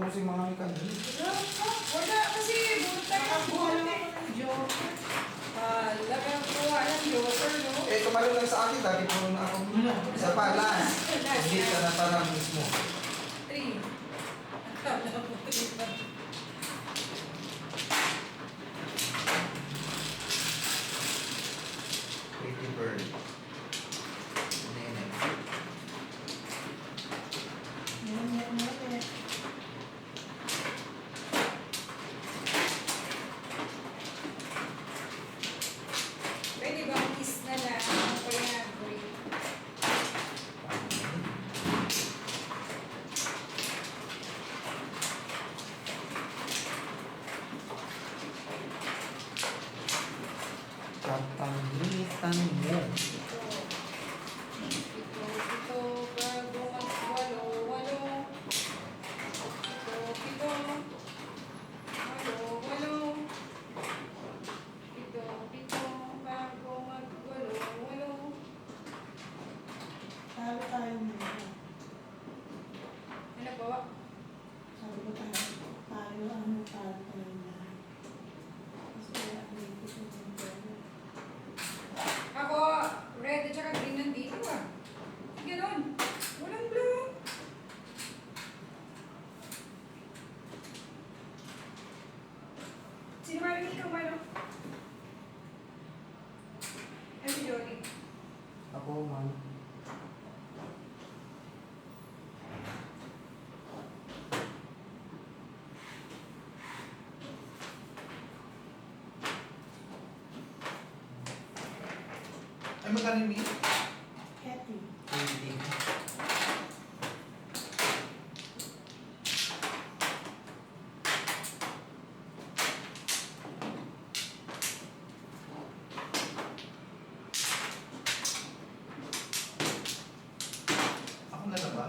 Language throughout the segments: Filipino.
si mga ikan. Wala kasi buta yung buta. Joker. Lagyan ko ng joker, no? Eh, tumalo lang sa akin. Lagi po na ako. Isa pa, last. Hindi ka na parang mismo. 3. Akala ko 3 pa. Pretty bird. Nene. Pwede ba kiss na lang ang choreography? Katangitan mo. Ito, bago mag-walo, walo. Ito, walo, walo. Ito, bago mag-walo, walo. Talo tayo muna. Ano po? Sabi ko tayo na. Kasi kaya dito sa mga. Ako, red at saka green nandito ah. Ganon. Walang blue. Sino marinig ka ba, no? Ano si Johnny? Ako, man. Ay, magkano yung meat? Happy. 20. Ako na ba?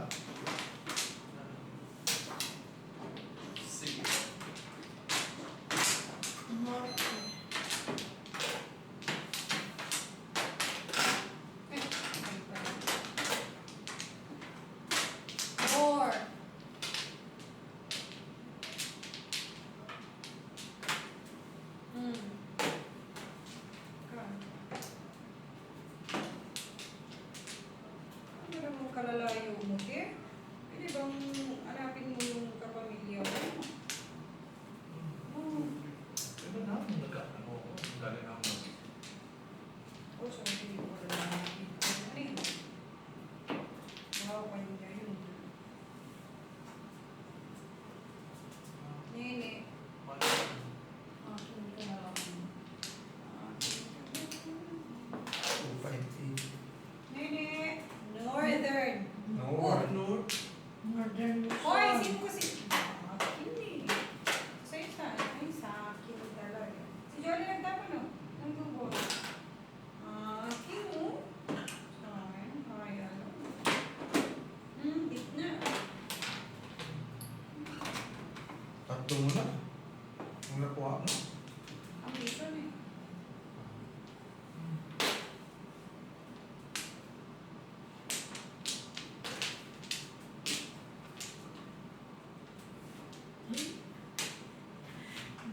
Sige. Four. Ano mo kalalayo mo, ke? Pwede bang hanapin mo yung kapamilya mo? Diba na ako nag-ano ako? Galing ako. Oh, so hindi ko wala hanapin. Ano yun? Wow, kanya yun. Nene. Akin ka lang. Akin ka lang. 258. Nene. Northern. North. Northern Luzon. Hoy, sino kasi? Akin eh. Sa'yo sa ay sa akin talaga. Si Jolly nagtapa no? Ang gubo. Akin mo? Sa akin? Ay, ano? Dit na. Tatlo mo na. Ang nakuha mo. Ang mission eh.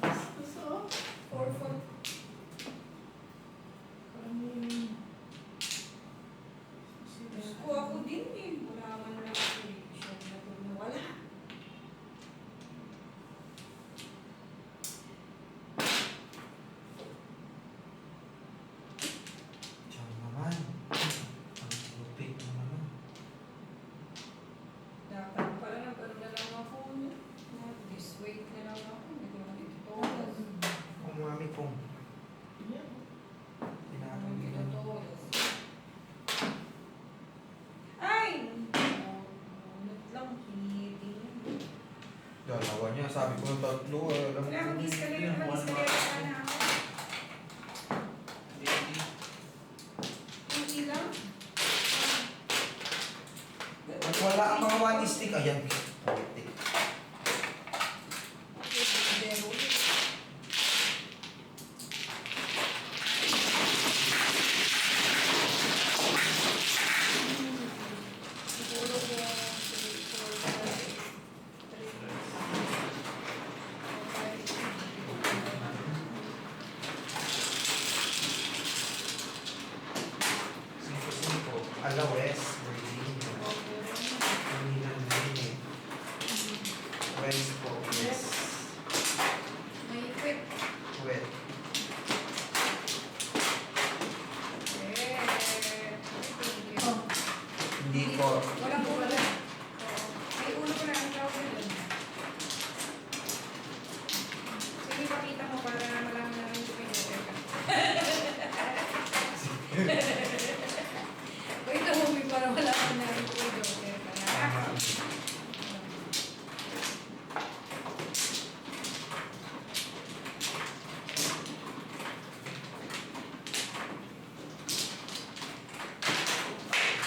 Gusto. 4-4. Ko ako din eh. Wala man lang ako eh. Siya na ito na wala. Diyan naman. Ang lupit naman. Dapat pala nag-ano na lang ako. This weight na lang ako. Hindi ko naman ito tolas. Ang mami kong tinatang Hindi nila. ito tolas. Ay! Unat lang. Kidding. Dalawa niya. Sabi ko ng tatlo. Alam Wala, mag-escalate na ako. Yung ilang? Wala ang mga one stick. Ayan. Putik. Zero. Siguro kung 3, 4, 5, 3. Rest po. Yes. May quick. Wet. Oh, Hindi po. Walang ulo. Oo. May ulo ko lang ang tawag doon. Sige, pakita mo para malaman namin kung may joker ka. Pakita mo para malaman namin kung may joker ka. Tama.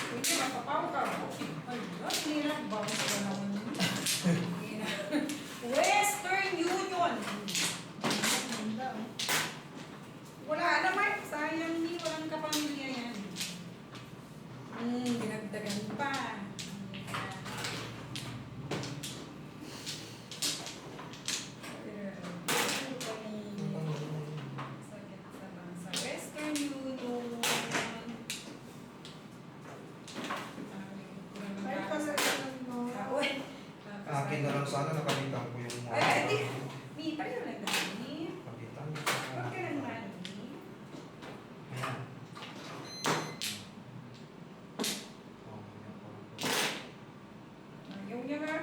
Hindi, mapapaw ka. Ay, hirap ba? Wala naman yun. Western Union. ganda oh. Wala naman. Sayang ni walang kapamilya yan. Dinagdagan pa. Sa Western Union. Ay, pala yun mo. Akin na lang sana nakalitan ko yung mga... Ay, hindi. May pa rin lang dami. Nakalitan. Huwag ka lang mani. Ayan. Ayaw niya nga.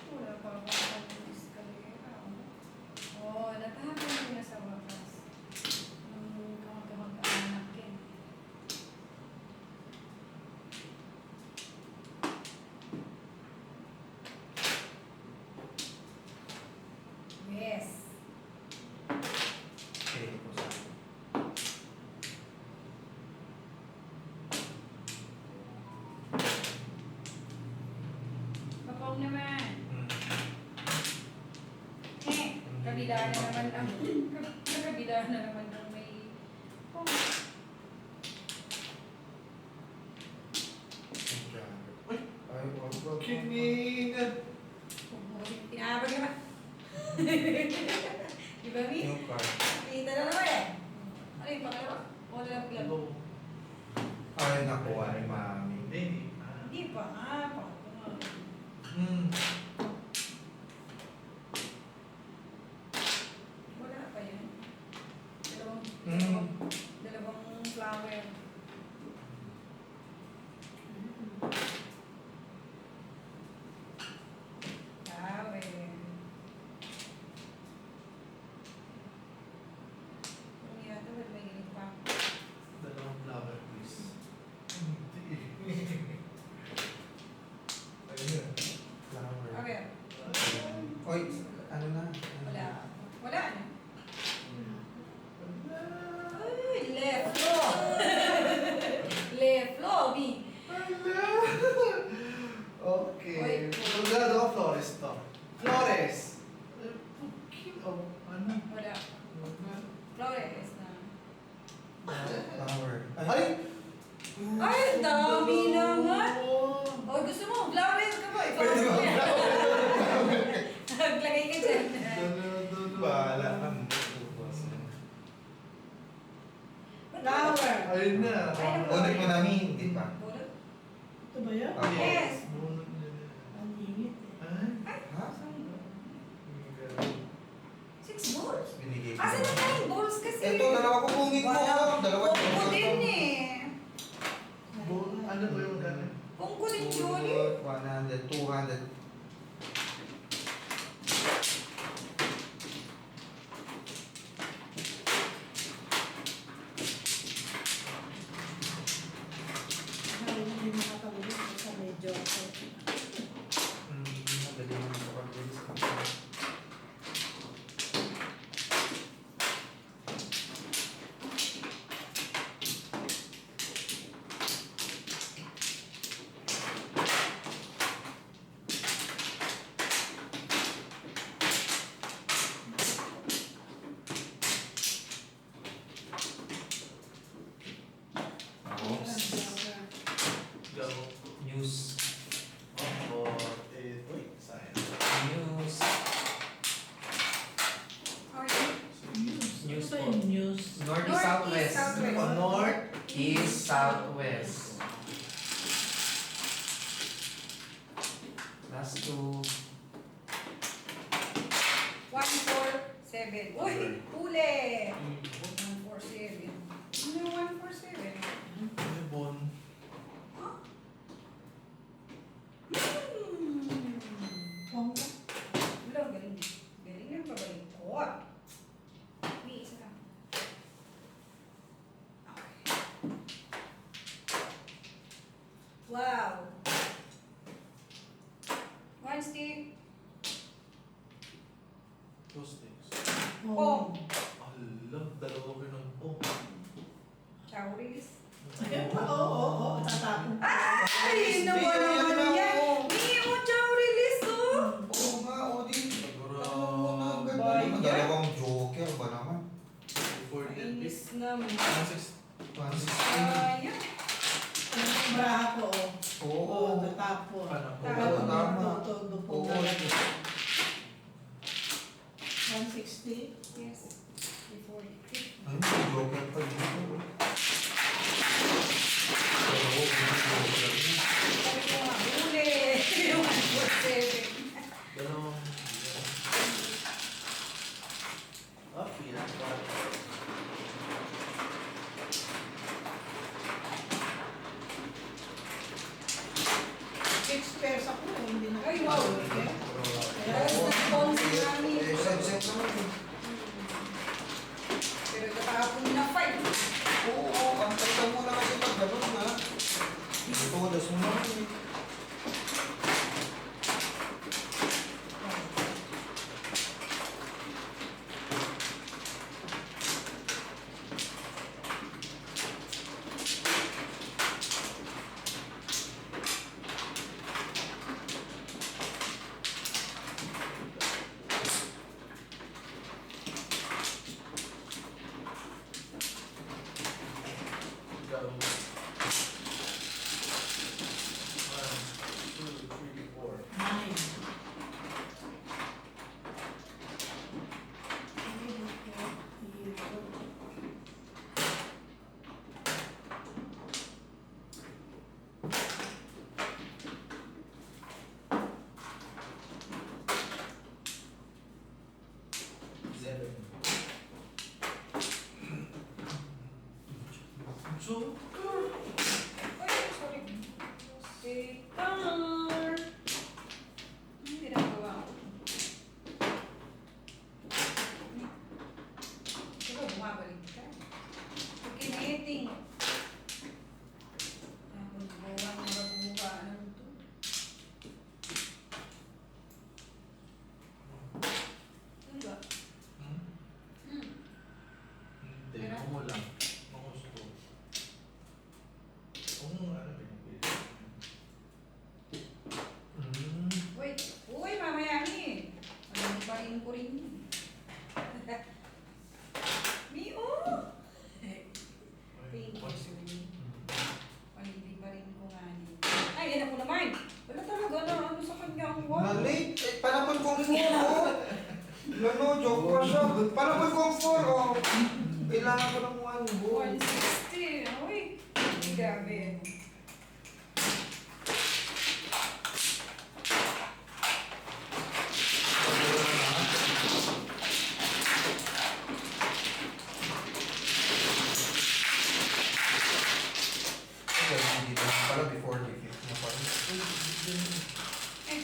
Wala pa ako ng eskalera. Oh, natapon mo na sa wakas. Ang kamag-anak yan. Yes. Okay po sa akin. Mapong naman. Hmm. Kabila na naman ang kabila na naman ang may Uy! Ay, wag. Kinig! tinabag naman. Di ba, Mi? Yung card. Kita na naman eh. Ano yung pangalawa? Wala lang plan. Hello. Ay, nakuha ni Mami. Hindi. Hindi pa. Hmm. Wala pa yun. Dalawang, Hmm. dalawang flower. Flower. Ano yata, ba't may ganito pa? Dalawang flower, please. Ayun. Flower. Okay. Oy, ano na? Wala. Wala na. Ay, left floor. Left floor, B. Okay. Oy. Magdado ka, Flores to. Flores! Oh, ano? Wala. Flores na. Flower. Ay! Ay, ang dami naman. Oh. O, gusto mo, flower ka ba? Ikaw Pwede ba? Naglagay ka dyan. Bahala ka. Flower. Ayun na. Ay, Ulit mo namin, di ba? Bulot? Ito ba yun? Ah. Yes. Bunot na na. Ang ingit eh. Ay? Ay, Ha? saan ba? Galing. 6 balls. Binigay ko. Asan na 9 balls kasi? Ito, dalawa ko pungin ko. Dalawa Kung ko din eh. Ano ba yung gano'n? Kung ko din, Julie. 100, 200. Ay, hindi makakaulit sa medyo. Madali naman sa pag-release ko. News. North, east, southwest. southwest. Oh, north. East, southwest. Last two. 147. Uy, huli! 147. Ano 147? Ibon. Pongka. Wala, galing. Galing na pabalik ko. May isa lang. Okay. Wow! One stick. Two sticks. Pong. Ala, dalawa ko ng pong. Chowries. Oo. Tatapon. Ay, nawa Yan naman lang, yan. oh. Hindi mo chowries, oh. Oo nga, o di. Grabe. Ang dalawang joker ba naman? 40 Inis naman. 160. 160. Ayan. Ang braha ko, oh. Oo. Tatapon. Ano po? Tama. Tama. Todo po Oo. na. 160. Yes. Before it. Ay, may joker pa dito. Oo, may joker. Sabi ko nga, huli. 147. Dalawang. Ah, pinaka. Six pairs ako, hindi na. Ay, wow. Okay. Tapos nag-sponsor namin. Eh, set naman eh. Pero nakahapon na 5. Oo, ang tayo muna kasi pag gano'n na. Ito, das mo na eh. Go. 1, 2, 3, 4. 9. Seven. Joker. Ay, sorry. Sticker. Hindi na magawa ko. Diba, bumabalik ka? Kinating. Tapos buwan mo magbubuka ng ito. Diba? Hmm? Hindi, mo lang. Ako gusto. Kung ano, pinipili. Wait. Uy, mamaya ni. Ano pa rin ko rin yun. Mio! Thank you, Suri. Palitin pa rin ko nga din. Ay, yan ako naman. Wala talaga na ano sa kanya ang wall. Mali, eh, panapon kong 4, oh. Lano, joke pa siya. Panapon kong 4, oh. Kailangan ko ng 1 go. 160. Uy, grabe. Hindi dito pala before the 5th na pala. Eh.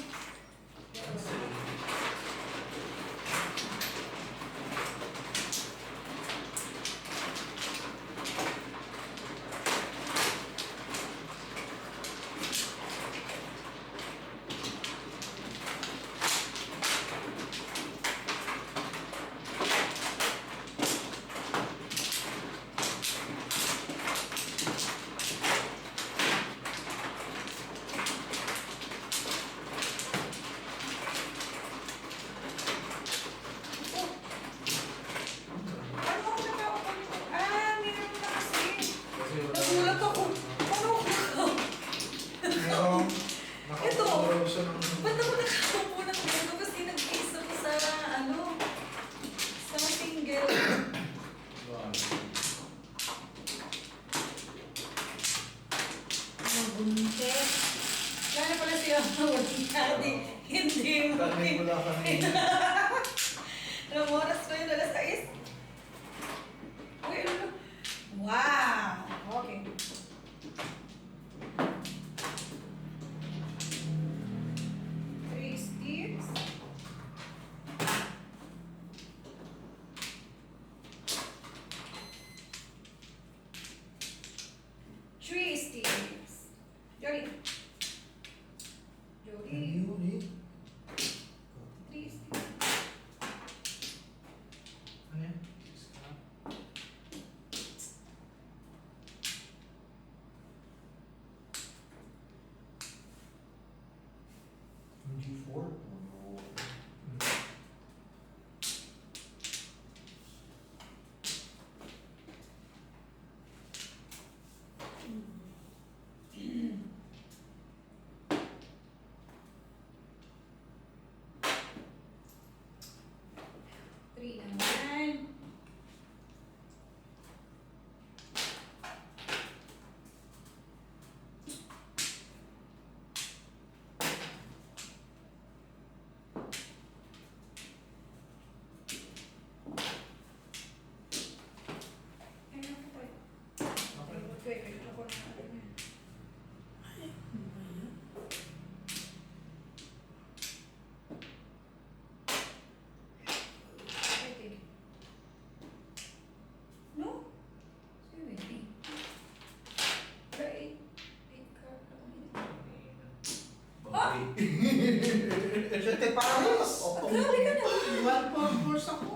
Hindi mo. Kami mula kami. Anong oras ko yun? Alas 6? Uy, ano? Wow! Okay. Three sticks. Three sticks. Jolly. Jolly. Three sticks. Ano yan? G4? Three naman. No? Siyete pares! Grabe ka na. One purpose ako.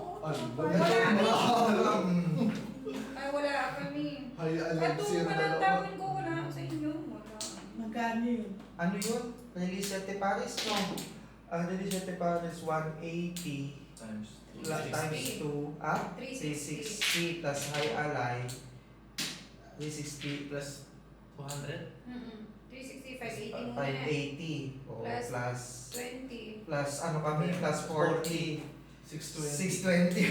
Ay, wala kami. Hayaan At walang tawin ko, wala sa inyo. Wala. Magkano yun? Ano yun? Release 7 pares, no? Ang release 7 pares, 180 Times times 2, 360 plus high ally, 360 plus 200? 360, 580 muna. 580 o Plus plus 20. plus ano kami, plus 40 620. 620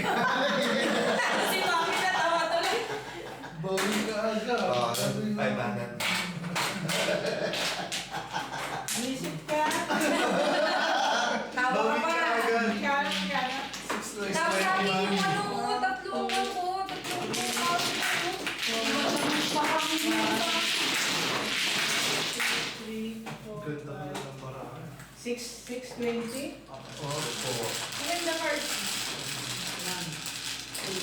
Si Mami natawa tuloy. Bawi ka agad. Oh, Sabi na. 500 Isip ka? Tawa ka pa. Kaya. Tapos sabi yung ano ko, tatlong ako, Ganda ka ng paraan. 620? Opo. Maganda card. 1, 2,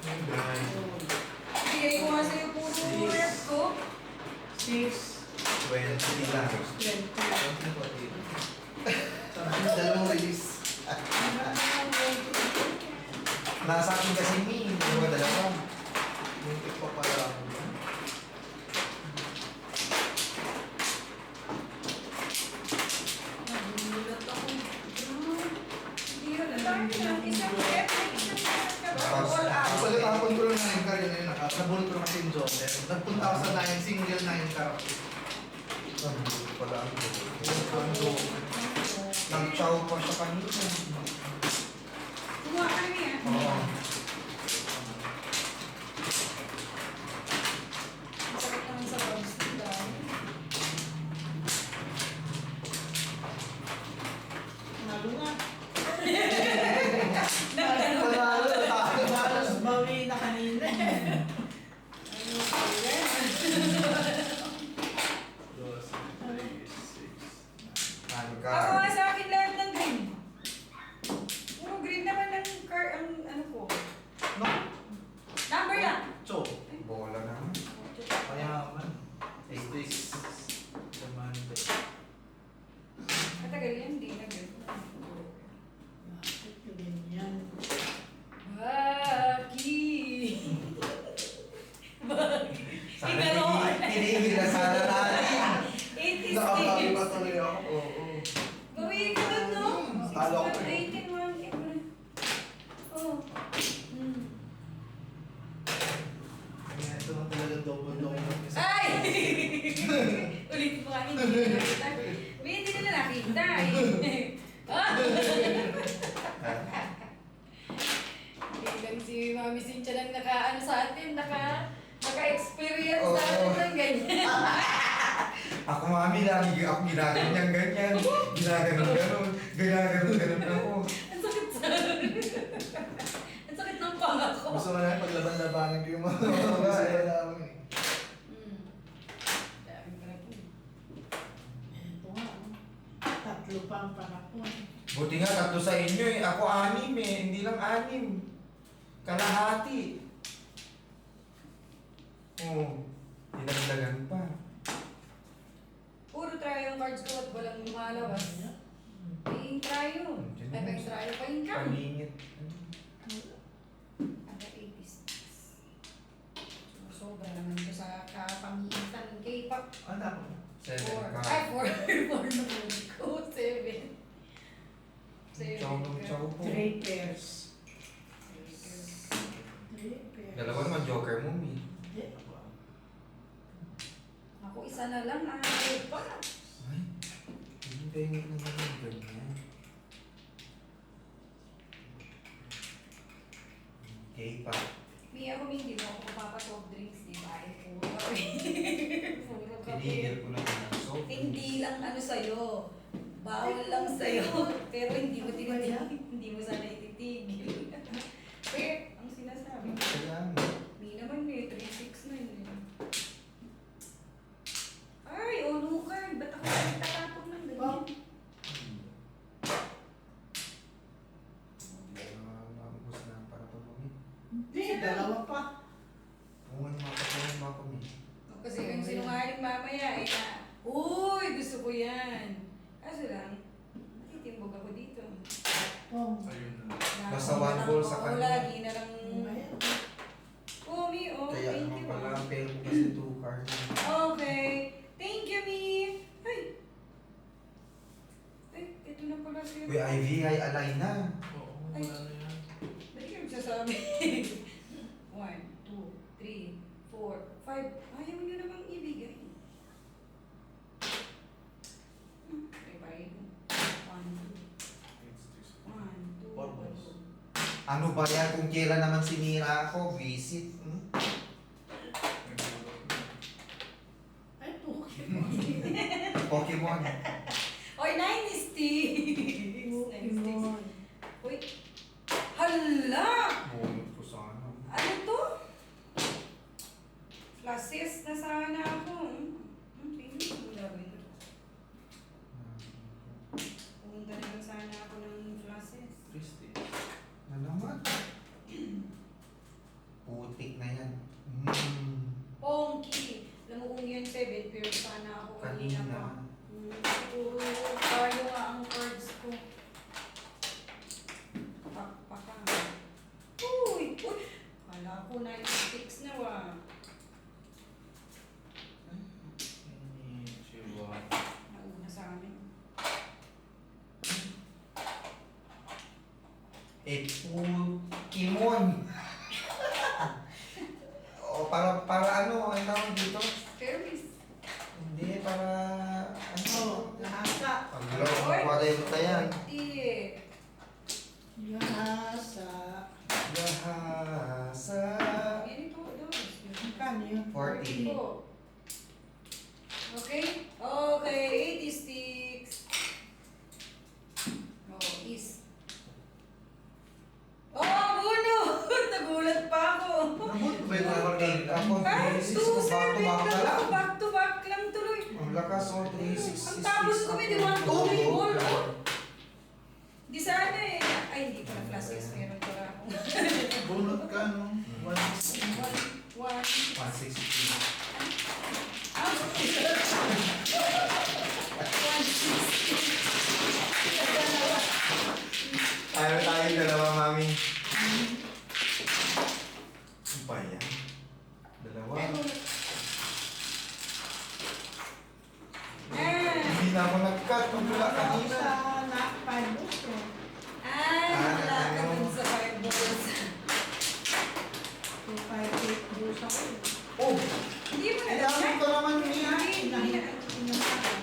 3, 4, Bigay ko nga sa'yo puro rep ko. 6, 20 lang 20. Sana yung dalawang release. nasa akin kasi hindi mo dalawa Muntik pa pala ako. Nagulat ako. Hindi yun. Ang dami lang. Isang rep. Isang rep ka ba? All out. Actually, tapon ko lang na yung car yun yun. Nakasabon ko na kasi yung Joseph. Nagpunta ako sa 9 single na yung car. pala nag-chow pa siya kanina Kumuha ka niya. oo Ang sakit naman sa bones nila. Nalunga. Panalo, Halos bawi na kanina. Ano ba yan? Dos, 3, 6. ano ka Ako nga sa akin lahat ng green. Puro green naman ang car, ang ano ko. no Number lang. Cho. bola naman Mayaman. 86. Diamante. Matagal yan, hindi na ganun. Bakit ganyan? Baki. sana Igaroon. tinigil na sana natin 80 Nakakali pa sticks. tuloy ako. Oo. Bawi ka dun, no? Talo ko. 618, 1, Oh. Kaya ito na talaga double-double. Ay! Ulit mo nga, hindi nila nakita. Hindi nila nakita eh. Ah! Hanggang si Mami Cynthia lang naka-ano sa atin, naka-experience sa atin ng ganyan. Ako mami, lagi ako ginaganyan ganyan. Ginaganon-ganon. Ginaganon-ganon ako. Ang sakit sa... Ang sakit ng panga ko. Gusto mo na paglaban-labanan ko yung mga Oo nga, gusto eh. ko lang eh. Dami pala po. Ito nga, oh. Tatlo pa ang panakon. Buti nga 3 sa inyo eh. Ako 6 eh. Hindi lang 6. Kalahati. Oo. Dinagdagan pa. Puro try yung cards ko at walang lumalabas. Paying try yun. Ay, paying try yun. Paying ka. Paningit. Ada 80s. Sobra naman ito sa kapangitan ng K-pop. Ano ako? 4. 7 ka. Ay, 4. 4 na po. 7. 7. Chow nung chow po. 3 pairs. 3 pairs. Dalawa naman joker mo, Mi. Hindi. Ako isa na lang. Ay, pa. Ay, hindi pengit naman yung ganyan. Okay pa. Mi, ako hindi mo ako mapapasoft drinks, di ba? Ay, puro kape. Puro kape. Tinigil ko na ng soap. Hindi lang ano sa'yo. Bawal lang sa'yo. Pero hindi mo tinitigil. Hindi mo sana ititigil. Pero, ang sinasabi. Kaya, Mi naman may 369 eh. Ay, ono ka. Ba't ako nagtatapon ng ganyan? Maubos na para pamamit. Hindi, dalawa pa. Oo, yung mga kapatid mga kami. Kasi yung sinungaling mamaya ay na, uy, gusto ko yan. Kaso lang, natitimbog ako dito. Oh. Ayun na. Nasa one ball sa Oo, kanya. lagi na lang. Ayan. Oh, Mi, oh, Kaya thank naman you. pala ang pera ko kasi 2 cards. Okay. Thank you, Mi. Ay. Ay, ito na pala siya. Uy, Ivy, ay alay na. Oo, wala na yan. Ba't ka magsasabi? 1, 2, 3, 4, 5. Ayaw nyo namang ibigay. Bye-bye. 1, 2, 1, 2, Four balls. Ano ba yan kung kailan naman sinira ako? Visit. Ay, Pokemon. Pokemon. Oy, 9 sticks! 9 sticks. Pokemon. Uy. Hala! Bunot ko sana. Ano to? Flashes na sana ako. Tingnan mo gawin. Pumunta na lang sana ako ng flashes. Christy. Na naman. Putik na yan. Pongki! Alam mo kung yan 7, pero sana ako kanina pa. Kanina. Tayo nga ang cards ko. Pakpaka. Uy! Uy! Kala ko 96 na wa. Chihuahua. Nauna sa amin. Pokemon. O para ano, ang tawag dito? Fairies. Hindi, para ano? Oh, lahasa. Paglaw, makuha yan. Hindi. Lahasa. Lahasa. Yan ito, Magkano yun? 40. Okay? Okay, 80 sticks. Oh, is. Oh, buno! Nagulat pa ako. Nabot ba yung nakalagay? Ako, Ah, 360 2, ko back 7 to back na lang. lang. Back to back lang tuloy. Ang lakas, oh, 360. Ang tapos ko, may di 1, 2, 3, all. Di sana eh. Ay, hindi pala flashes. Meron pala akong. Bunot ka, no? 1, 160. 160. Tayo dalawa, mami. Ano ba yan? Dalawa. Hindi na ako nag-cut. Magmula kanina. Sa lakpan mo. Wala ka dun sa 5 balls. 258 busa ko. Oh! Hindi mo na Tinapon ko naman niya. Tinapon.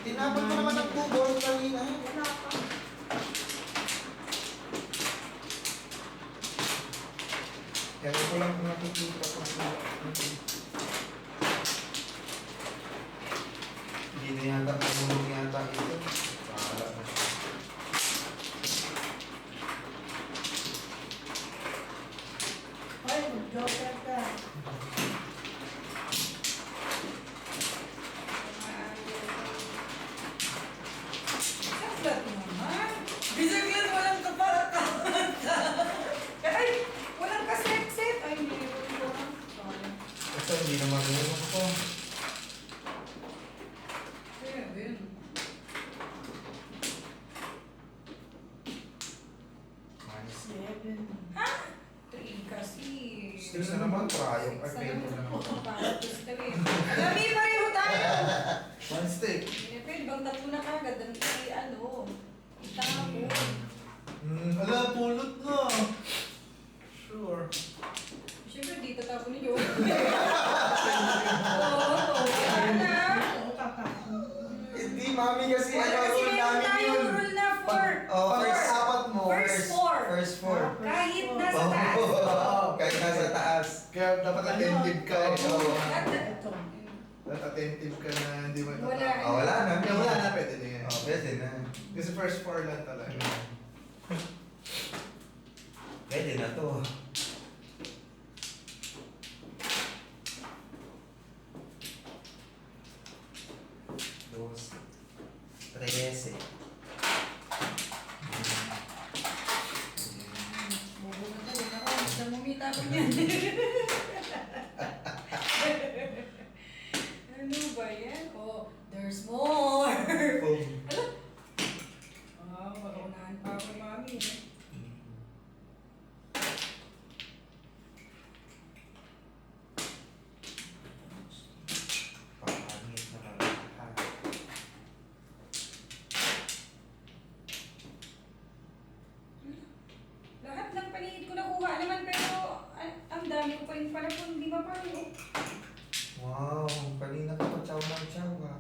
Tinapon ko naman ang 2 balls kanina. Wala pa. Kaya ko lang kung nakikita ko. Hindi Hindi na yata tumulong yata ito. Bahala na siya. Ay, mag-joker ka. Saklat naman. Bisagyan walang kaparakan. Ay, walang kaset-set. Ay, hindi ko. Sorry. Ito hindi na marunong ko. Seven. Minus. 7. Ha? Three kasi. Six na naman, triumph. Ay, pwede na naman. Lami, pareho tayo. One stick. Pwede bang tatlo na kagad? Ang ano? Itapon. Ala, pulot na. Sure. Siyempre, dito tapon ni Joey. Oo, wala na. Oo, kakapon. Hindi, mami kasi Wala ano, kasi rule meron namin tayong yun. rule na four. Oh, first Four. apat mo. First four. First four. Kahit nasa Oo, taas. kahit nasa taas. Kaya dapat attentive ka. Oo. Ito. Dapat attentive ka na hindi mo Wala. Oh, wala na. Kaya wala na, pwede na yan. Oh, pwede na. Kasi first four lang talaga. Pwede na to. Dos. 13. Bobo na tayo. Ako, basta mumitapon yan. Ano ba yan? Oh, there's more. Ah, makaunahan pa ako, mami. Pangangit na kalakhan. Lahat ng paligid ko nakuha naman pero ang dami ko pa rin pala kung hindi ba pa rin. Wow, kanina ka pa chow ng chow ah.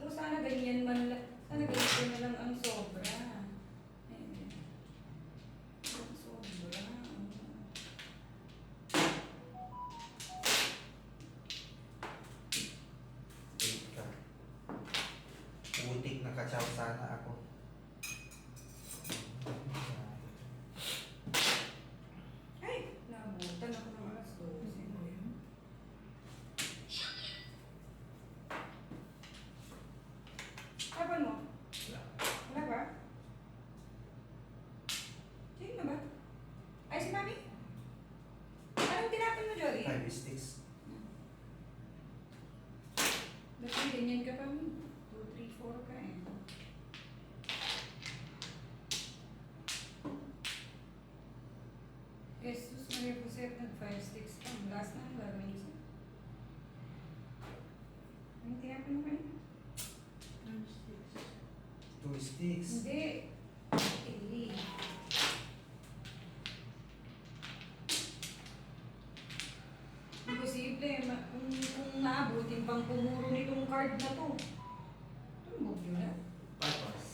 O sana ganyan man lang. Sana ganyan na lang ang sobra. Ang sobra. Wait ka. Putik na ka-chow sana ako. Ay, nabutan ako ng alas 12. Tapan mo? Wala ba? Sino na ba? Ay, si Mami? Anong tinapin mo, Jory? 5 sticks. Ba't may ganyan ka pa mo? 2, 3, 4 ka eh. Jesus, Maria Jose, nag 5 sticks ka. Last na ang gagawin siya. Anong tinapin mo kanina? 2 sticks. Hindi. Eh. Imposible. Kung naabutin pang pumuro nitong card na to. Tumbog yun na. Tapos.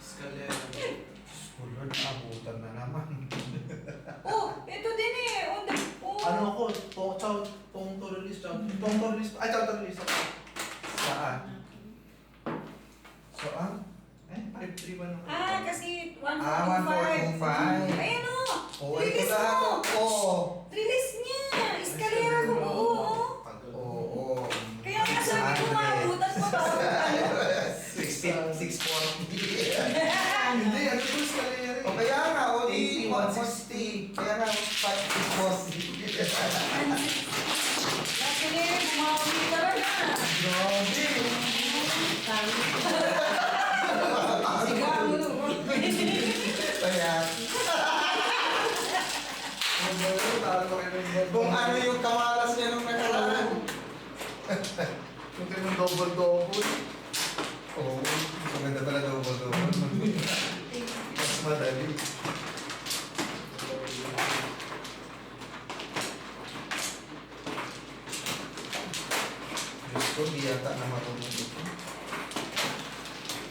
Escalera. Lord, naabutan na naman. Oh, ito din eh. Oh. Ano ako? Tong to release, chow to release. Ay, chow to release ako. Saan? So, Eh, 5-3 ba naman? Ah, kasi 1425. Ah, 1425. Ayan o. Oo, ito Release lahat. mo. Oo. Release niya. Eskalera ko. Oo. Oo. Kaya nga sabi ko maabutan mo ba? 640. Hindi, ano po escalera? O kaya nga, o di 80, 160. Kaya nga, 560. Kasi bumawi talaga. Grabe. Sigaw mo no. Kaya, kung ano yung kamalas niya nung nakaraan. Kung kayo ng double-double. Oo, maganda pala double-double. Mas madali. Diyos ko, di yata na marunong ito.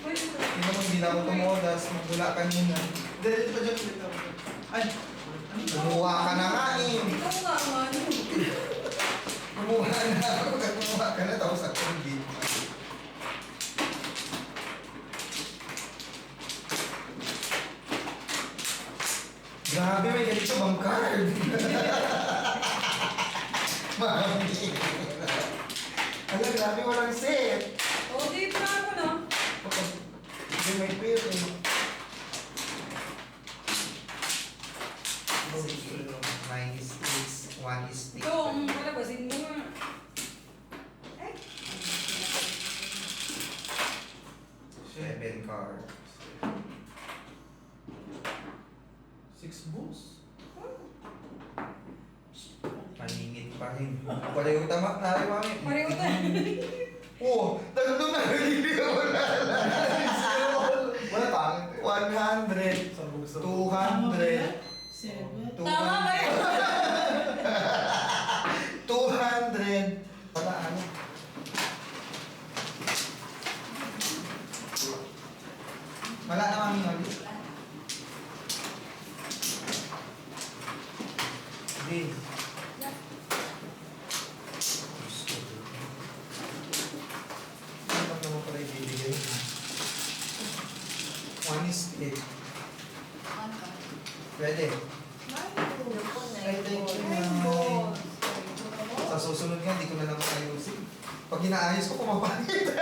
Pwede ba? Hindi naman, hindi na ako tumodas. Magula kanina. Dito pa dyan, dito. Ay, Kumuha ka na nga eh. Ikaw nga, ano? Kumuha na ako. Kumuha ka na tapos ako hindi. Grabe, may ganito bang card? Mami. Ala, grabe walang set. O, di pa ako na. Hindi may pair eh. Nine is 6, 1 is 6. Ito, ang palabasin mo nga. Ay. 7 cards. 6 bulls. Paningit pa rin. Pareho tamak na rin, mami. Pareho tayo. Oh, tatlo na hindi ka wala. Wala pangit eh. 100, Sa bulsa. 200, 7. Tama kayo. 200. Wala ano. Wala na mami ulit. Hindi. Ano naman pala ibibigay? 1 is 8. Pwede. Ay, thank you, ma'am. Sa susunod nga, hindi ko na naman ayusin. Pag inaayos ko, pumapangit.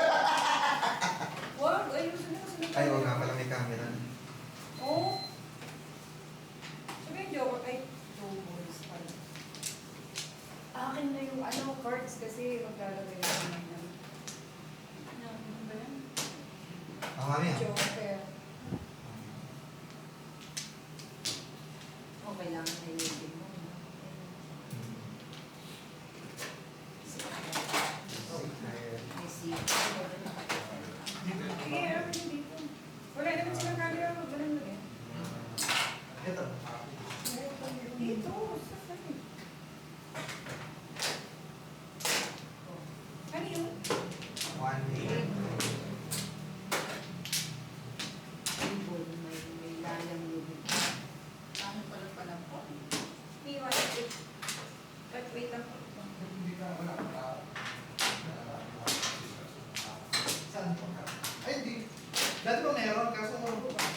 Wag, ayusin na kasi. Ay, wag nga pala may camera. Oo. Sabihin, joke. Ay, two balls pala. Akin na yung ano, cards kasi maglalagay ko naman ng Ano ba yan? Ah, mami ah. joker. O, kailangan na yun mo. May seat. Sige, meron din dito. Wala naman silang camera. Wag ganun lang eh. Ito. Dito, sa sa'yo. Ano yun? 1, 8. Table, may layang yun. Paano pala po? May one eight. But wait lang po. Saan po? Ay, hindi. Dati ba meron? Kaso,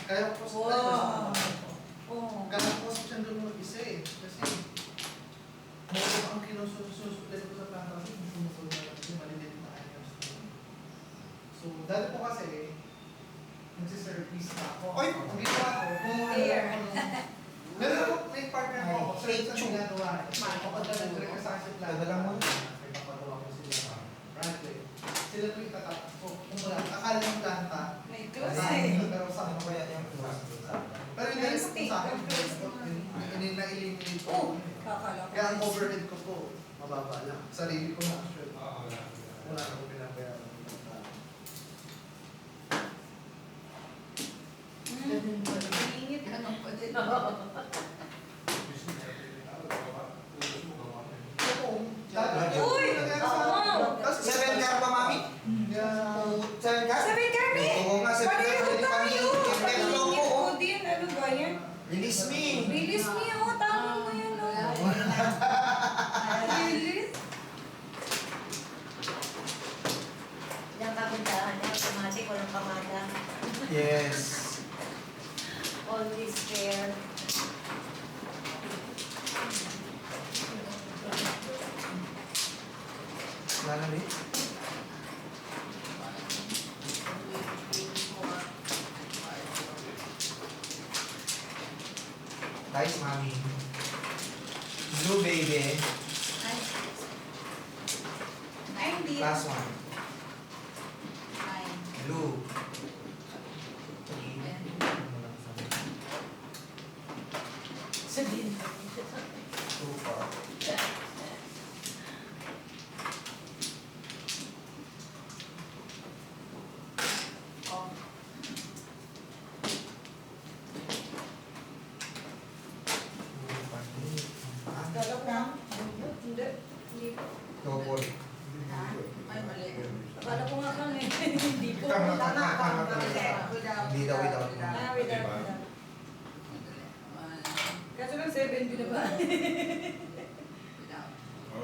kaya ko po Wow. Oo. kaya ko sa siya doon mag-isa eh. Kasi, meron ang kinususupply ko sa planta kasi sumusunod na lang kasi malilit na ayos. So, dati po kasi, nagsiservice na ako. Ay! Ang ginawa ko, Air. meron ako, may partner ko. So, Ay, ito ang ginagawa. Kapag nag-request sa akin planta, Dadala mo. pinapagawa ko sila. Right, sila po itatapos. So, kung wala, akala ng planta, May close eh. pero sa Ano akin, kaya yung close? pero hindi Nice sa akin, take. na-eliminate ko. Oh, kakala ko. Kaya ang overhead ko po, mababa lang. Sarili ko na actually. Wala na ko pinabayaran. Ingit. Ano pa din? Uy! Kasi 7 car pa, mami? Yeah. 7 car? Sabi kami! Oo nga, 7 car. Pareho Pwede kami. tayo! Yung text ko Ingit po. ko din. Ano ba yan? Release me. Release me, oh. Tama mo yan, oh. Release? Yung kapuntahan niya, automatic, walang pamada. Yes. Always there. Wala na rin. Nice, mami. Blue baby. Ay, hindi. Last one. Blue. Sabihin. 2, 4. Oh. Galap na. Hindi. Hindi. Double. Ay, mali. Depende na ba?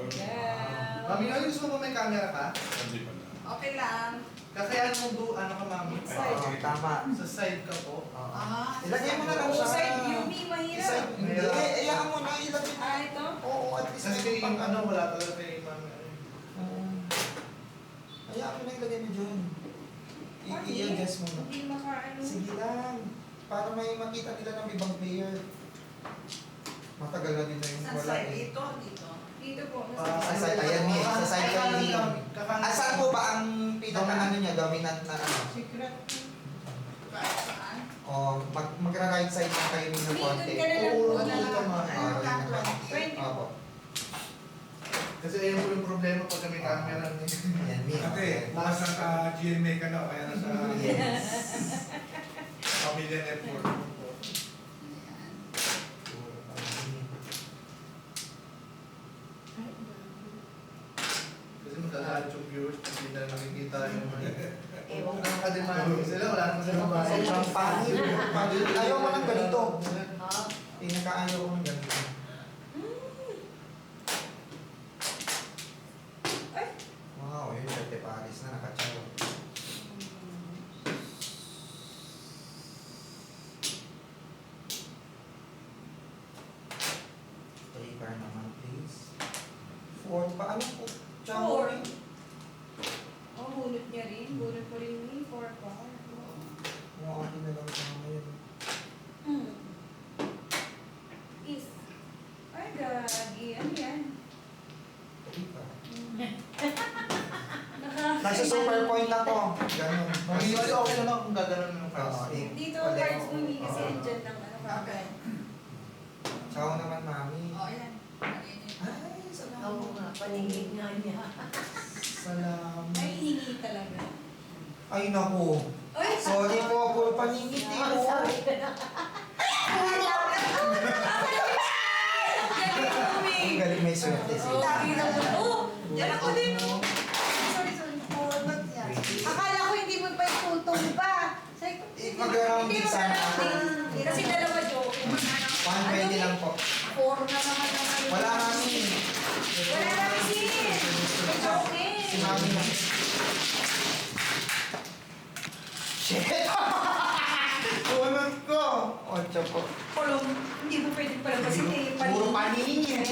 Yeah. Mami, ano gusto mo ba may camera ka? Hindi pa na. Okay lang. Kakayahan mo ano ka, Mami? Oo, tama. Sa side ka po. Oo. Ah, Ilagay mo na lang Oo, sa... side view, Mi, mahirap. Side- Hindi, ayaan mo na, ilagay mo. Ah, ito? Oo, at least. Kasi kayo yung ano, wala talaga kay Mami. Oo. Hayaan mo na ilagay mo dyan. Mami, I-adjust mo na. Hindi makaano. Sige lang. Para may makita nila ng ibang player. Matagal na din na yung saan wala side? eh. Dito, dito. Dito po. Sa side, ayan eh. Sa side kayo Ay, dito. kakanan. Asan po ba ang pinaka ano niya, dominant na ano? Secret. Kahit saan. O magra-right side lang kayo ng Dito konti. ka na lang. Oo, Wala dito, lang. Mami. Ah, yun na ba? 20. Opo. Kasi ayun po yung problema pag may camera niya. Ayan, me. Ate, bukas nasa GMA ka na, kaya nasa Yes. Pamilya Network. Ayan. Kasi magkakalit yung viewers pag hindi na nakikita yung Ewan ko. nakakademanding sila, wala naman silang bahay. Sobrang pangit. Ayaw mo ng ganito. Ha? Pinaka-ayaw ko ng ganito. Ay! Wow, yun, Sete Paris na nakatsaw. Paper naman, please. 4 pa. Ano po? Tsaka Four. Oh, bunot niya rin. Bunot ko rin ni 4 pa. Mga akin na lang sa ngayon. Is. Ay, gagi. Ano yan? Paper. Naka- Nasa super point ako. Ganun. Mami, kasi okay naman kung gaganon yung Oo, cards. Dito, Pwede cards ako. mo, Mi, kasi Oo. andyan lang. Ano ka? Okay. Ciao naman, mami. O, ayan. Ayan yun. Ay, salamat. Oo nga, paningin nga niya. Salamat. Ay, hingi talaga. Ay, naku. Ay! Sorry po, puro paningit eh. Ang sabi ka na. Ang galing may swerte Oh, sila. oh! Yan ako din. Oo. Sorry, sorry. Ba't yan? Akala ko hindi mo pa itutong pa. Sabi ko, Mag-round hindi mo sana ako. na-rounding. Kasi dalawa joke. 120 lang po. 4 na naman naman. Wala mami. Wala na kasi. May joke eh. Si mami na. Shit! Unod ko! 8 po. Kulong. Hindi mo pwede pala kasi Puro paningin.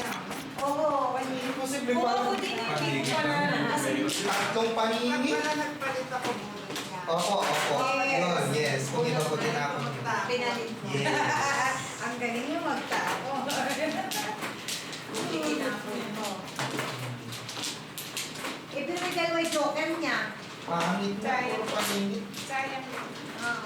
Oo, paningin. Imposible Kung ba? ako din, hindi ko pala kasi. Tatlong paningin? Nagpalit ako muna niya. Opo, opo. Yun, yes. Kung ginukutin ako yun. Pinalit mo. Yes. Ang galing yung magtako. Itinapon mo. Eh, pero may dalawa yung joker niya. Pangit na, puro paningin. Sayang. Ah.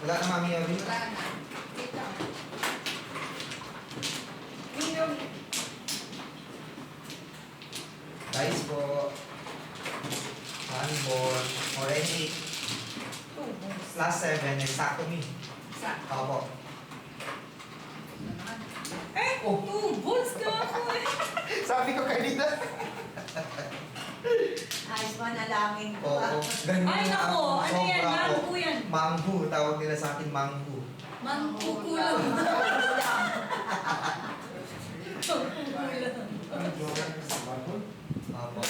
Wala na mami yun. Wala na. Dito. Minum. Dice po. Handball. Already. Last 7. Exacto me. Sa. Opo. Naman. Eh, Oh. 2 balls ka ako eh. Sabi ko kanina. Ayos manalangin ko. Oo. Ganun Ay, na nako. ako. Ano yan? Sobra ako. Mangko yan. Manghu. Tawag nila sa akin manghu. Mangkukulang. Opo.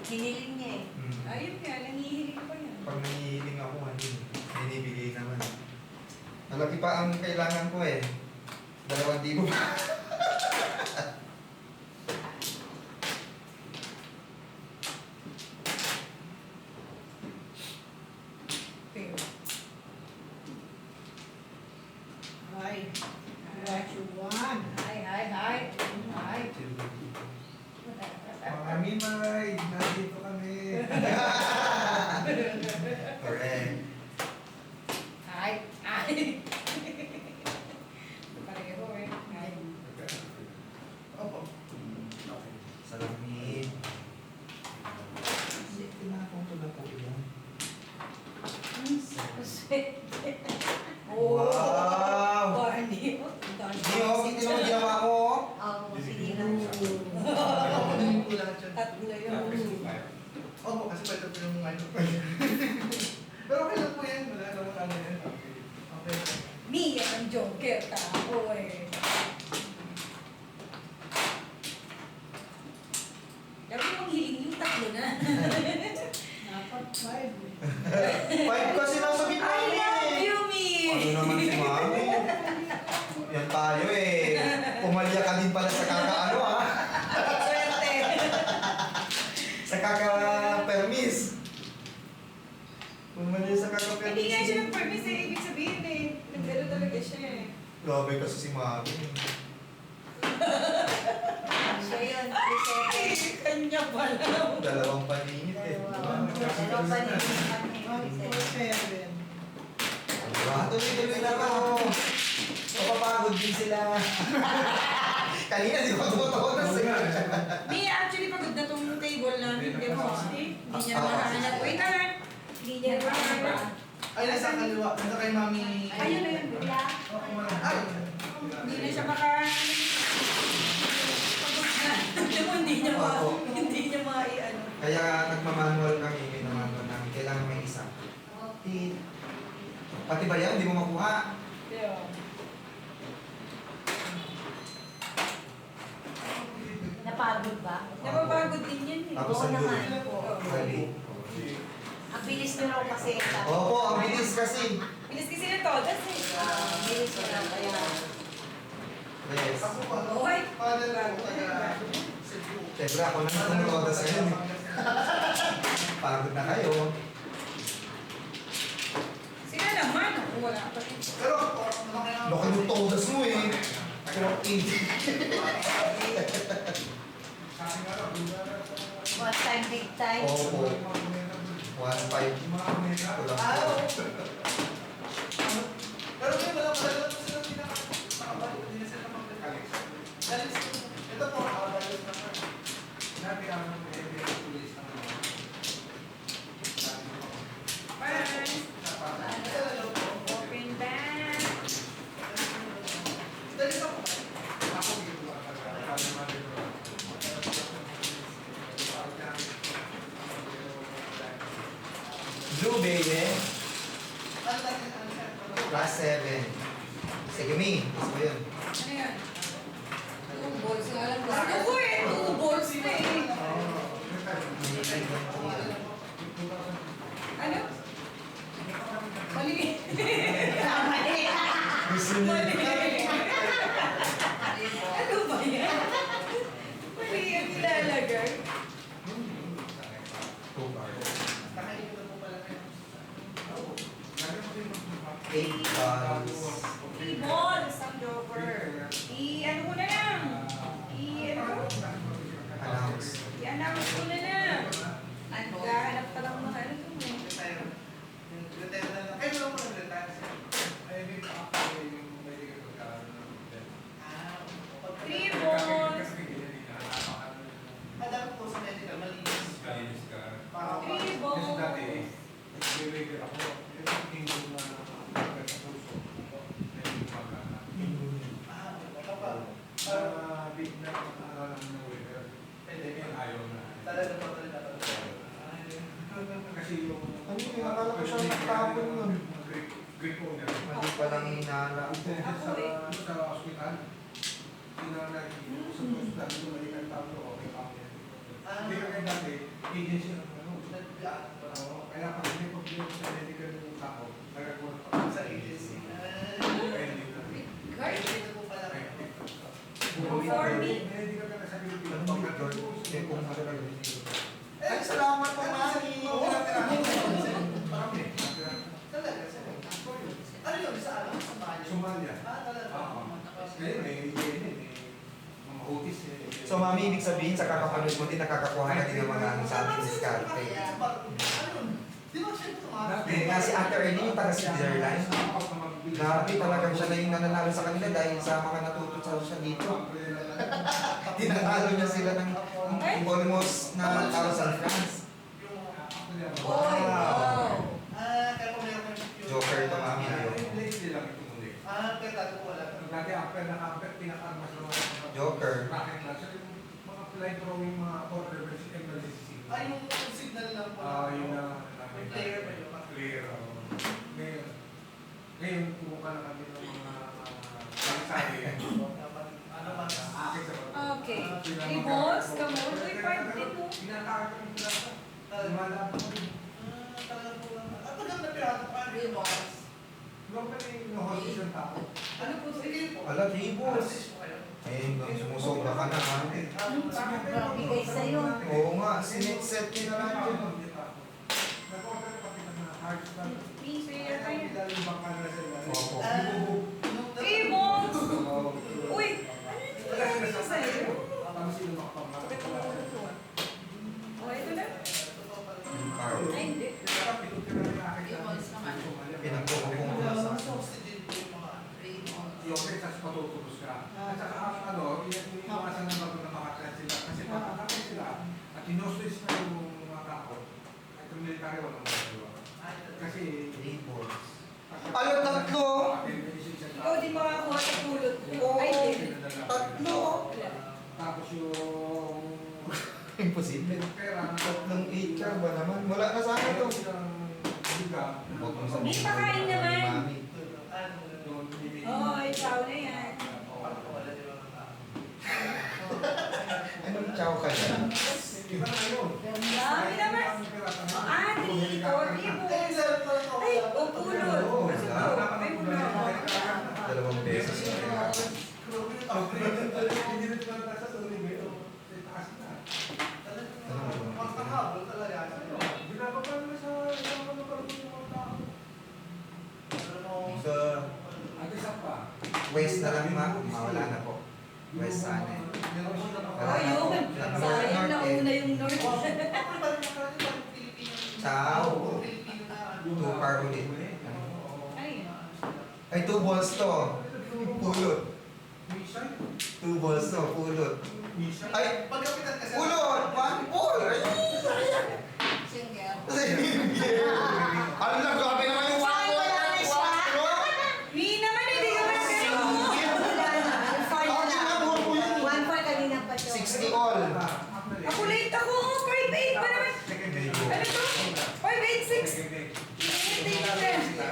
Hiniling niya eh. Ayun nga, nangihiling pa yan. Pag nangihiling ako, hindi. Binibigay naman. Malaki pa ang kailangan ko eh. 2,000 pa. Ay, what you want? Hi, hi, hi. Hi. Mami, May. Nandito kami. Correct. Hi. Hi. Pareho eh. Hi. Opo. Salamin. Tinapong ko na po yan. Oh. Wow! Barney. Hindi ako, hindi naman ginawa ko. Oo, sige lang. Ako din yung kulang Oo eh. Dapat mong hiling yung tatlo na. Dapat 5 eh. 5 kasi nasa gitna I niya love eh. you, me! Ano naman si Mami? Yan tayo eh. Pumalya ka din pala sa kakaano ha. Swerte! Sa kaka-permis. Pumalya sa kaka-permis. Hindi nga siya nag-permis eh. Ibig sabihin eh. Nagdalo talaga siya eh. Grabe kasi si Mami. Siya yun. Ay! Kanya pala. Dalawang paningit eh. Dalawang paningin kami. 147. Tuloy-tuloy na ako. Mapapagod din sila. Kanina di ba tumutunas eh. May actually pagod na tong table namin. Di ba? Hindi niya mahanap. Wait na lang. Hindi niya mahanap. Ay, nasa kaliwa. Nasa kay Mami. Ayun na yun. Kuya, Ay! Hindi na siya maka... Pagod na. Hindi niya ma... Hindi niya ma-i-ano. Kaya nagmamanual kami, may namanual namin. Kailangan may isa. Pati ba yan? Hindi mo makuha. Yeah. napagod ba? Napapagod din yan eh. Tapos Oo ang naman. dulo. Dali. Ang bilis nyo raw kasi. sabi Opo, ko. ang bilis kasi. Bilis kasi na todas eh. Bilis nyo raw kaya. Yes. Ako pa. Oy! Father ko, taga Cebu. Siyempre ako na tumutodas ngayon. Pagod na kayo. Sila naman. Ako wala pa rin. Pero, naman Laki ng todas mo eh. One time, big time. Opo. 1.5. Pero may wala pa sila pinaka-makabalik. Hindi na sila makabalik. Ito po, makabalik na pa. Open back. Dali sa po. Blue baby. Ano tayo? Ano siya? Class 7. Sige, Mi. Gusto ko yun. Ano yan? 2 balls na alam ko. Ako eh! 2 balls na eh. Ano? Mali. Gusto niya. Ano ba yan? Mali ang ilalagay. 2 cards. Nakaikot na po pala kayo. 8 cards. 3 balls ang joker. I-ano ko na lang. I-ano ko? Announce. I-announce ko na lang. Naghahanap pa lang mga ano to eh. Retire. Retire na lang. Ay, wala po nag-retire siya. Ah, 3 balls. Madami po sa medical, malinis. Para 3 balls. Ah, kapag. Pwede. Talaga po talaga. Kasi yung... Ano yun? Akala ko siya nagtapon yun. Greek owner. Mali palang hinala. Ako eh. Sa hospital, sinanay sa hospital, tumalik ang tao ko, okay pa ako. Hindi ka dati, agency ng ano. Oo, kaya pag may problema sa medical ng tao, nagagawa pa Sa agency. Kaya hindi na. Guard. Ito po pala. For me. Medical ka na sa Pilipinas. Ano ba George? Kaya kung ano lang yun. Ay, salamat po, Mami. Oo, Marami. Talaga, sir. Ano yun? Sa ano? Sa Somalia? Somalia. Ah, talaga. Ngayon, mga hotis eh. So, Mami, ibig sabihin sa kakapanood mo din, nakakakuha ka din ng mga ano sa ating diskarte. Ano yun? Di ba siya ito mga... Hindi nga si Ate Ernie, yung taga Switzerland. Grabe talagang siya na yung nananalo sa kanila dahil sa mga natutunan siya dito. Tinatalo niya sila ng almost na 1,000 francs. Oy! Wow! Ah, kaya po meron yung... Joker ito, Mami. Ayaw. Ah, kaya tayo po wala. Dati amper na amper, pinaka-mas Joker. Bakit lang? So, yung mga flight drawing, mga order, basically, nalisisi. Ah, yung signal lang po. Yun na. May player ba yun? Player, Ngayon, kumuha na kami ng mga sabi. Ano man? Okay. Ibos, kamon. Uy, part din mo. Pinatawag ko ng pirata. Lumalapit ko rin. Talagang po lang. At tagal na pirata pa. Huwag ka na yung host ng tao. Ano po? Sige po. Ala, Tibos. Assist po kayo. Eh, sumusobra ka na ha. Bigay sa'yo. Oo nga, sinetset niya na lang yun. Nag-order pa kita na hard stuff. Piso yan Kaya tayo. dahil baka na sila. Opo. Ibos! Oo. Uy! Ano yung nangyari ko sa'yo? Paano sila makapamahal? Bakit ang ulo ko ah? Oh, ito na? Yung card. Ay, hindi. Pinagpupong mo na sa Oxygen po yung mga Yung sa patutubos ka. At saka ang ano, iniwasan ng bago na makatest sila. Kasi pag nakatest sila, at inoswitch na yung mga tao, at yung military walang magagawa. Kasi, Tibos. Ano, tatlo? Ikaw din makakuha sa pulot ko. Ay, hindi. Tatlo. Tapos yung Imposible. pera, Tatlong 8 ka ba naman? Wala na sa akin to. Huwag mong sabihin. May pakain naman. Mami. Oh, ikaw na yan. Anong chow ka dyan? Iba na yun. Dami naman. Ah, dito. Ibos. Ay, o pulot. Ay, pulot. 2 beses. So, waste na lang mawala na po. Waste sana. Oh, yun. Sayang na una yung North. Chow. 2 par ulit. Ay, Ay, 2 balls to. Pulot. 2 balls to, pulot. Ay, Pagkapitan kasi. pulot! 1 ball! Ay! Ano lang, grabe naman yung 1 ball! Mi naman, hindi ka man kayo. One for kanina pa siya. 60 all. Ako late ako. 5'8" pa naman. Ano to? 5'8", 6. Hindi ka. 60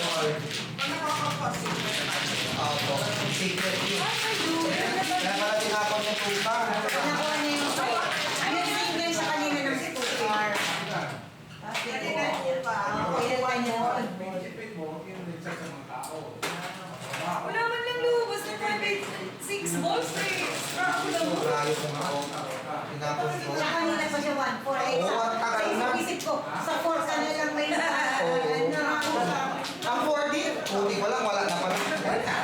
all. Opo. Secret yun. Kaya pala tinapon niya tuta. Nakuha niya yung single sa kanina ng star. Kanina niya pa. Kaya kanya. Wala man lang lumabas ng 5'8", 6 balls eh. Ako lang mo. Rayo ko nga. Tinapon ko. Sa kanina pa siya 1, 4, 8. Oo, ang tagal na. Sa isip ko, sa 4 ka na lang may Ang 40? Puti ko lang, wala na pala.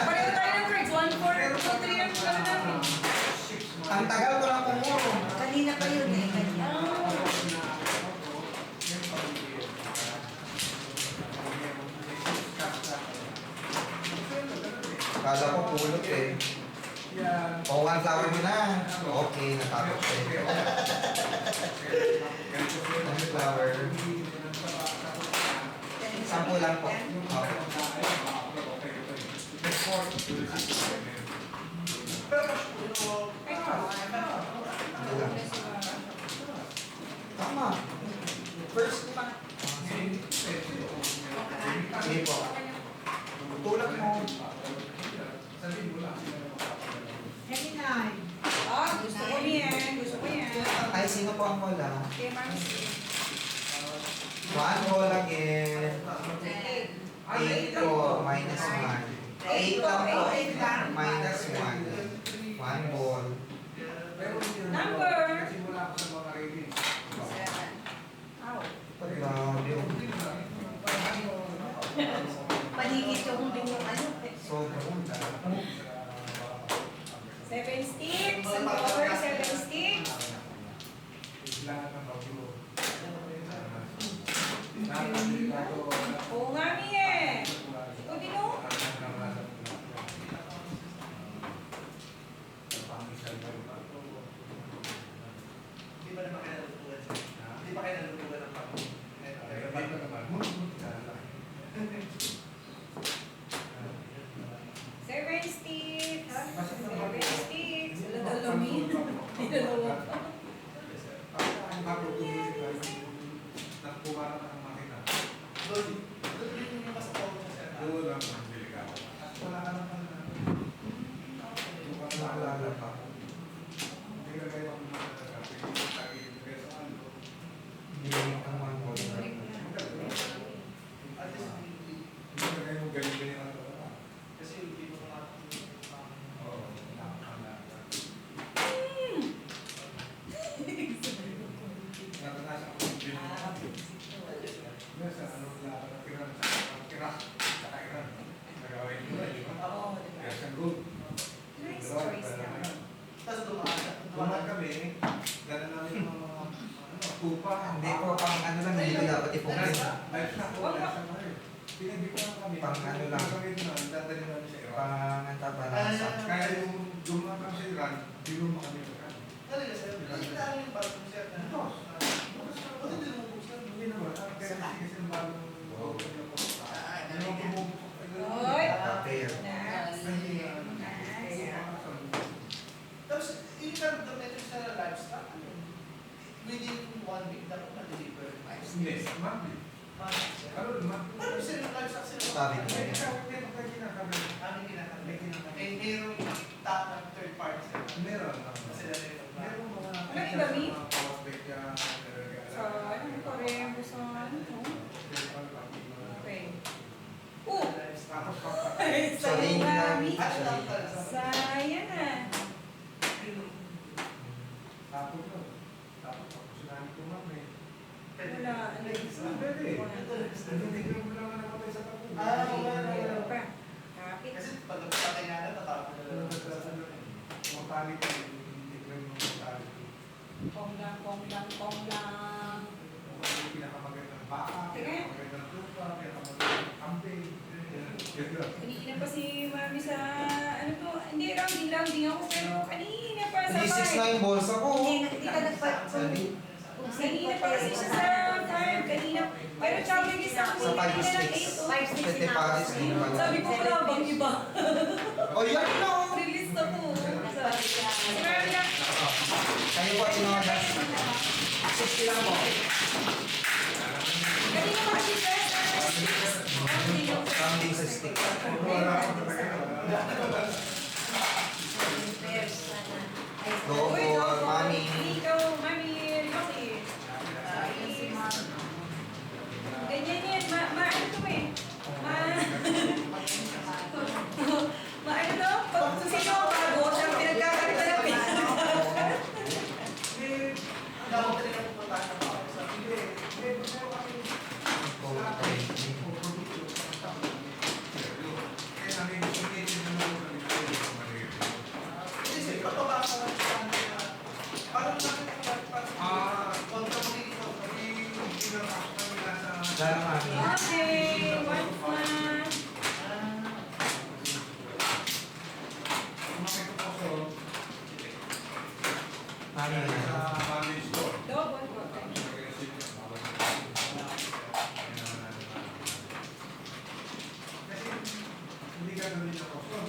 Pareho tayo ng cards. 1, 4, 2, 3 ang pala namin. Ang tagal ko lang kumuro. Kanina pa yun eh. Kanina. Kala ko pulot eh. O, 1 flower mo na. Okay, natapos eh. 1 flower. 10 lang po. Okay. Hindi lang. Tama. First pa. Sige po. Tulak mo. Kanina. Ah, gusto ko yan. Gusto ko yan. Ay, sino po ang wala? Okay, ma'am. 1 ball again. 8 po, minus 1. 8 lang po, minus 1. 1 ball. Number. Ow. Grabe. Paligid yung ano. Sobrang. 7 sticks. Ang cover, 7 sticks. Oo nga, Mie. O, di mo? Di ba naman kayo nalutugan siya? Di ba kayo nalutugan ng pag? Seven sticks. 7 sticks. Lalalamin. Nilalawa pa. Doon yung pasok ko siya. Doon lang ang delikado. Wala ka naman. pang ano lang, Gagawin na, dadali namin sa Iran. pang antabalasa. Kaya yung dumaan kami sa Iran, di mo kami sa Iran. Talaga, sir. Hindi na yung bagong sir na. Bukas. Bukas hindi mo buksan. Hindi naman. Kaya kasi ang bagong open yung bukas. Hindi mo bumubuksan. Oy! Paper. Tapos, yung nag-dometric sa livestock, ano yun? Within 1 week, dapat na-deliver. Hindi, mami. Ano, mami. Ano sir, yung livestock sila? Sabi ko. May kinakabi. Ano yung kinakabit? Eh, mayroong top na third party sir. Meron. Sila rin ang Meron mga... Ano yung dami? mga power bank yan, So, ano ko rin? Gusto mo ano? Okay. Oh! Tapos So, yun lang. Mami. Actually, Sayang ah. tapos na. Tapos sinabi ko mami. Wala. Ano yung Pwede. Hindi mo lang namatay sa tapo. Meron pa. Kapit. Kasi pag patay nga na, tatapon na lang. Mortality, hindi ko yung mortality. Kong lang. Yung pinakamagandang baka, Sige. pinakamagandang tupa, pinakamagandang kambing. Yun lang. Kanina pa si Mami sa ano to, hindi rounding ako pero kanina pa sa hindi 6 na farm. yung bolsa ko. Hindi ka nagpa... Sabi, Kanina pa kasi siya sa farm, kanina. Pero traveling is ako sa 5 kanina ng sticks. 8. Pwede Paris din pala. Sabi ko wala bang iba? Oh, yan no! Release na po. Si Mami na. Kayo po, tinodas. 60 lang po. Kanina pa kasi siya sa Rounding sa stick. Wala akong talaga. Go Uy, for Mami. Ikaw, Mami, Rocky. Ganyan yan, ano to eh. Ano to? Pag kung sino ang bago, siyang pinagkakalitan ng pinagkakalitan. Dapat rin ang pupuntahan ng mga sa Kasi sir, pagpapasa lang sa kanila. Parang Dala Mami. Okay, once na. Mami na. Double ko.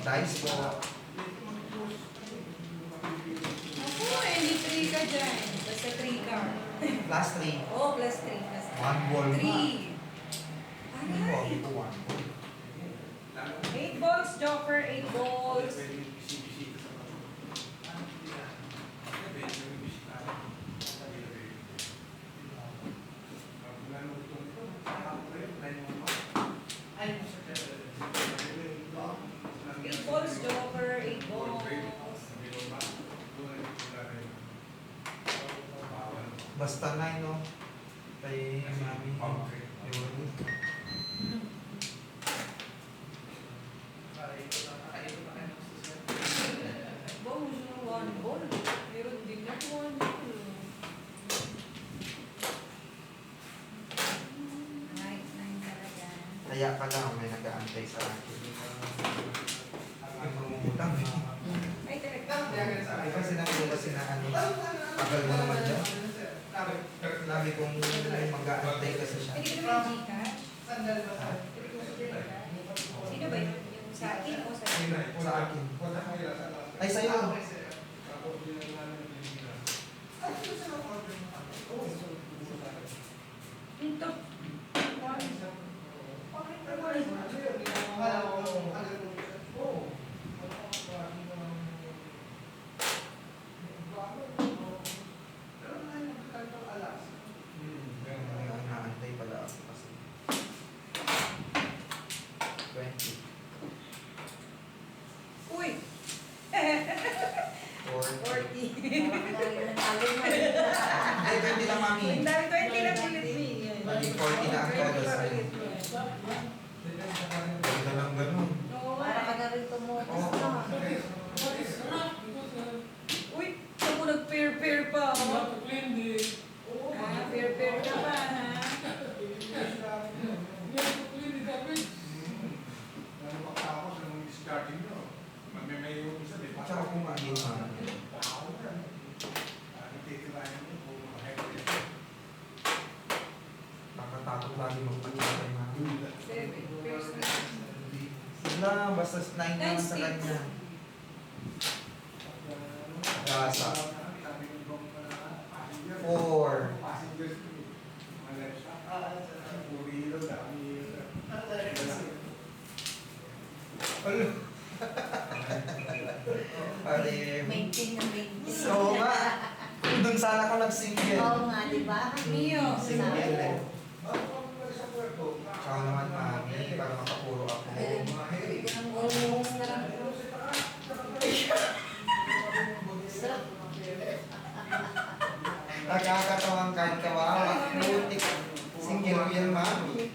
Dice po. Ako, hindi 3 ka dyan. Basta 3 ka. Plus 3. Oh, plus 3. Plus 1 ball 3. na. Aray. Ito 1 ball. 8 balls, Joker, 8 balls. Ay, mo sir. 8 balls, Joker, 8 balls. Basta 9 no? Kay Mami. Okay. Yun. Bonus na 1 ball. Meron din na 1 ball. Kaya pala may nag-aantay sa akin. Yung mamumutang. Ay, talaga. Ay kasi nakuha kasi na ano. Tagal mo naman dyan. Sabi kong mag-aantay kasi siya. Hindi ko naman yung Gcash. Sandal ba sir? Sino ba yun? Yung sa akin o sa Sa akin. Ay, sa'yo. Okay sir. Ay, ito sir ang order mo. Yung top. Akala ko, agad mo. Pero nga yung magkakal alas. May inaantay pala ako kasi. 20. Uy! 40. 40. Ay, 20 lang, Mami. Ang dami 20 lang ulit me. Maging 40 na ang todo sa'yo. Ganda lang ganun. Oo, Para ka na rin tumutos na. Uy, ako nag-pair-pair pa. Ah, pair-pair ka pa, ha? Hindi naman. Nakatakot lagi magpakita kay mami. 7. First na. Wala, basta 9 naman sa kanya. Gasa. 4. Pare. Maintain na maintain. So nga, doon sana ako nag-single. Oo nga, di ba? Mio. Single eh. Tsaka naman mami, para makapuro ako. Ang almost na lang. Nakakatawang kahit kawawa. Butik. Single ko yan mami.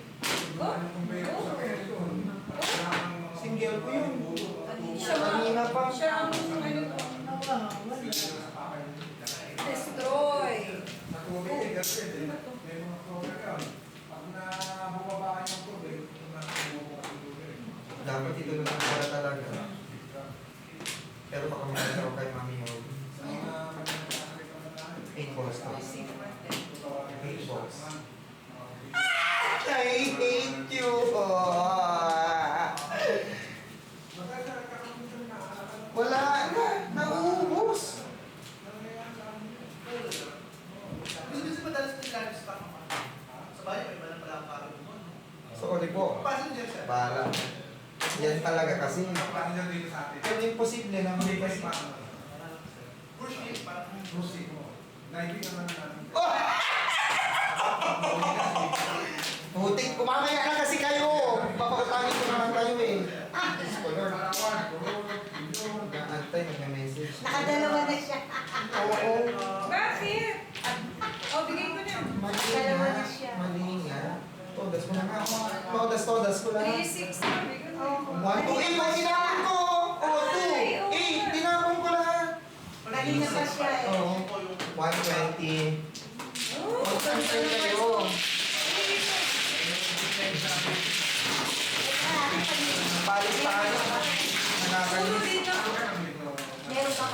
Single ko yun. Kanina pa. Siya ang ano to. Destroy. Dapat ito na para talaga. Pero baka may nagkaroon kay mami yun. 8 balls to. 8 balls. I hate you! Wala na! Nauubos! Kasi madalas din live stock naman. Sa bahay, may iba na pala ang parang mo. Sorry po. Passenger siya. Bahala. Yan talaga kasi. Pero imposible na hindi kasi. Push it, parang Putik, kumamaya na kasi kayo. Papakatangin ko naman kayo eh. Scholar. Nag-antay, nag-message. Nakadalawa na siya. Oo. Bakit? O, bigay ko na. Mali Dalawa nga. na siya. Mali nga. Todas ko na nga. Todas ko lang. 3-6 sabi ko na. 1, 2, 8, ang tinapon ko! O, 2, 8, tinapon ko lahat. Kanina pa siya eh. Oo. 120. Oh, O, saan kayo? Palis tayo. Nakakalimutan. Ulo dito. Meron pa